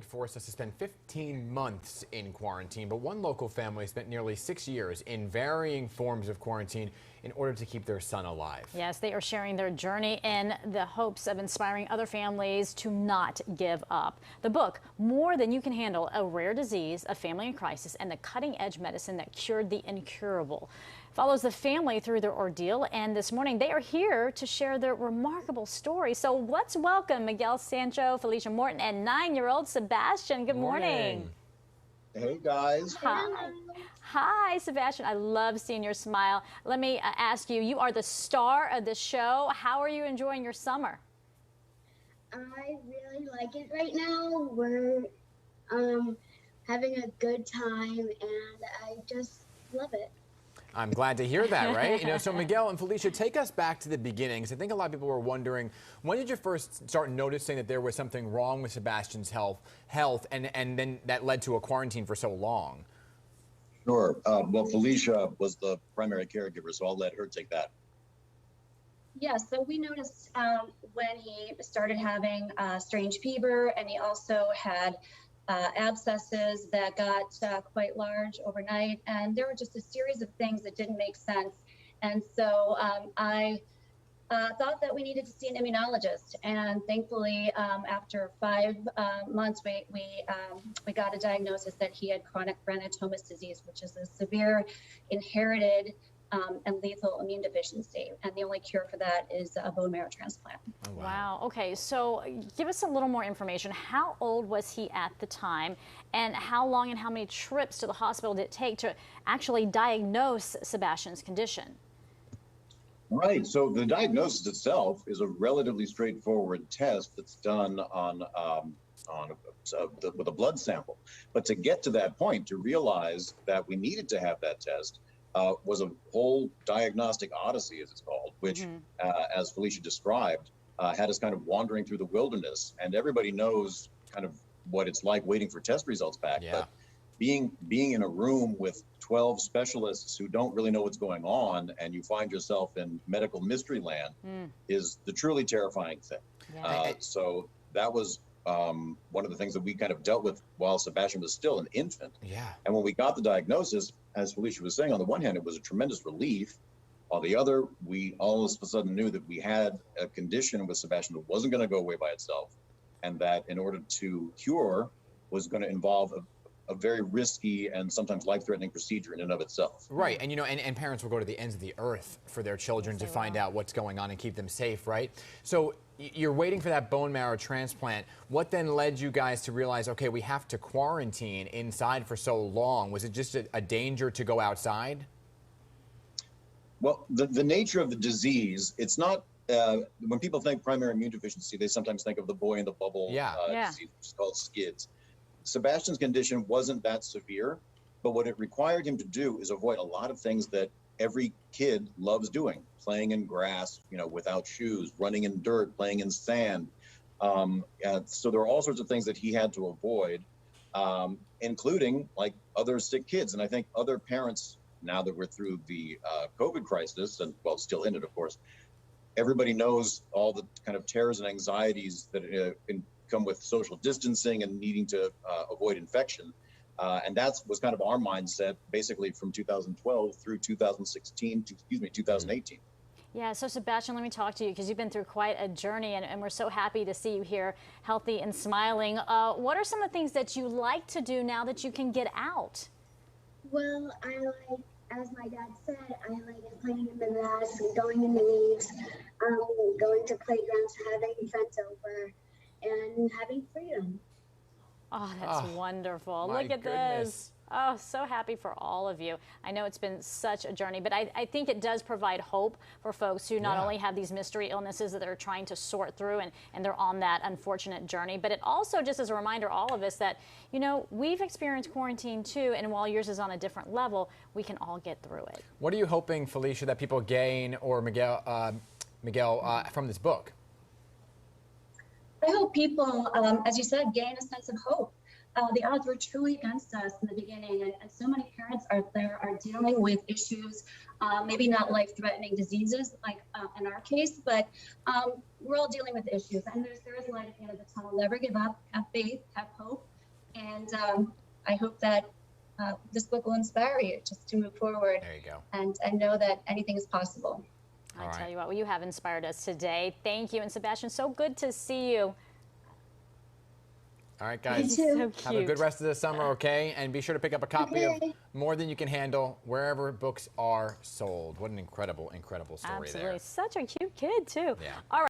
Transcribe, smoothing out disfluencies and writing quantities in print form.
Forced us to spend 15 months in quarantine, but one local family spent nearly 6 years in varying forms of quarantine in order to keep their son alive. Yes, they are sharing their journey in the hopes of inspiring other families to not give up. The book, More Than You Can Handle, A Rare Disease, A Family in Crisis, and the Cutting-Edge Medicine That Cured the Incurable, follows the family through their ordeal, and this morning they are here to share their remarkable story. So let's welcome Miguel, Sancho, Felicia, Morton, and 9-year-old Sebastian. Good morning. Hey guys. Hi. Hi, Sebastian. I love seeing your smile. Let me ask you, you are the star of this show. How are you enjoying your summer? I really like it right now. We're having a good time, and I just love it. I'm glad to hear that, right? So Miguel and Felicia, take us back to the beginning, because I think a lot of people were wondering, when did you first start noticing that there was something wrong with Sebastian's health, and then that led to a quarantine for so long? Sure. Well, Felicia was the primary caregiver, so I'll let her take that. Yeah, so we noticed when he started having strange fever, and he also had abscesses that got quite large overnight, and there were just a series of things that didn't make sense. And so I thought that we needed to see an immunologist, and thankfully after 5 months we got a diagnosis that he had chronic granitomatous disease, which is a severe inherited and lethal immune deficiency, and the only cure for that is a bone marrow transplant. Oh, wow. Okay, so give us a little more information. How old was he at the time, and how long and how many trips to the hospital did it take to actually diagnose Sebastian's condition? Right. So the diagnosis itself is a relatively straightforward test that's done with a blood sample. But to get to that point, to realize that we needed to have that test, was a whole diagnostic odyssey, as it's called, which, as Felicia described, had us kind of wandering through the wilderness. And everybody knows kind of what it's like waiting for test results back. Yeah. But being in a room with 12 specialists who don't really know what's going on, and you find yourself in medical mystery land, is the truly terrifying thing. Yeah. So that was one of the things that we kind of dealt with while Sebastian was still an infant. Yeah. And when we got the diagnosis, as Felicia was saying, on the one hand, it was a tremendous relief. On the other, we all of a sudden knew that we had a condition with Sebastian that wasn't going to go away by itself, and that in order to cure was going to involve a very risky and sometimes life-threatening procedure in and of itself. Right, and and parents will go to the ends of the earth for their children to find out what's going on and keep them safe, right? So you're waiting for that bone marrow transplant. What then led you guys to realize, okay, we have to quarantine inside for so long? Was it just a danger to go outside? Well, the nature of the disease, it's not, when people think primary immune deficiency, they sometimes think of the boy in the bubble disease, which is called SCIDS. Sebastian's condition wasn't that severe, but what it required him to do is avoid a lot of things that every kid loves doing: playing in grass, without shoes, running in dirt, playing in sand. So there are all sorts of things that he had to avoid, including like other sick kids. And I think other parents, now that we're through the COVID crisis, and well, still in it, of course, everybody knows all the kind of terrors and anxieties that come with social distancing and needing to avoid infection. And that was kind of our mindset, basically from 2012 through 2018. Yeah, so Sebastian, let me talk to you, because you've been through quite a journey, and we're so happy to see you here healthy and smiling. What are some of the things that you like to do now that you can get out? Well, I like, as my dad said, I like playing in the grass and going in the leaves, going to playgrounds, having friends over, and having freedom. Oh, that's wonderful. My Look at goodness. this. Oh, so happy for all of you. I know it's been such a journey, but I think it does provide hope for folks who not only have these mystery illnesses that they're trying to sort through, and they're on that unfortunate journey, but it also just as a reminder, all of us, that, we've experienced quarantine too, and while yours is on a different level, we can all get through it. What are you hoping, Felicia, that people gain, or Miguel, from this book? I hope people, as you said, gain a sense of hope. the odds were truly against us in the beginning, and so many parents out there are dealing with issues, maybe not life-threatening diseases like in our case, but we're all dealing with issues, and there is light at the end of the tunnel. Never give up, have faith, have hope, and I hope that this book will inspire you just to move forward. There you go. And know that anything is possible. I tell you what, well, you have inspired us today. Thank you. And Sebastian, so good to see you. All right, guys. So have a good rest of the summer, okay? And be sure to pick up a copy of More Than You Can Handle wherever books are sold. What an incredible, incredible story there. Absolutely. Such a cute kid, too. Yeah. All right.